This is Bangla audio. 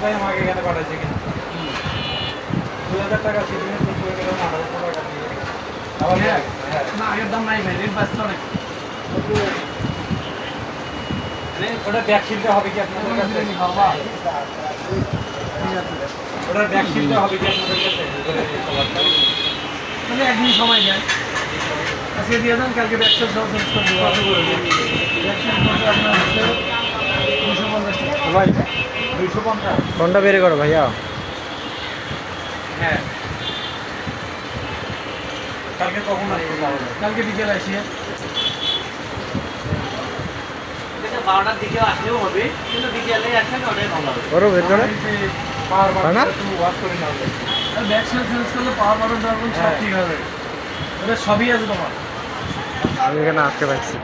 ভাই আমাকে এখানে পাঠাইছে কিনা 2000 টাকা সিটিংয়ে তো করে গেলাম 1800 টাকা দিয়ে আবার হ্যাঁ না আগের দাম নাই ভাই রেট বাড়ছে অনেক ওটা ব্যাকশিটটা হবে কি আপনাদের কাছে বাবা ঠিক আছে ওটা ব্যাকশিটটা হবে কি আপনাদের কাছে মানে একদিন সময় দেয় আজকে দিয়ে দেন কালকে ব্যবসা সহ চেঞ্জ করে দেবো ব্যবসা করতে আপনার হচ্ছে 250 টাকা ভাই 250 কোনটা বের করো ভাইয়া হ্যাঁ কালকে কখন আসবে তাহলে কালকে বিকেলে আসি 12টার দিকে আসলেও হবে কিন্তু বিকেলে আসলে ওটাই ভালো হবে করো বের করে পাওয়ার হয় না? বাটন একটু ওয়াশ করে নাও আর ব্যবসা চেঞ্জ করলে পাওয়ার বাটন টাওয়ার সব ঠিক হবে ওটা সবই আছে তোমার আমি এখানে আটকে পাইছি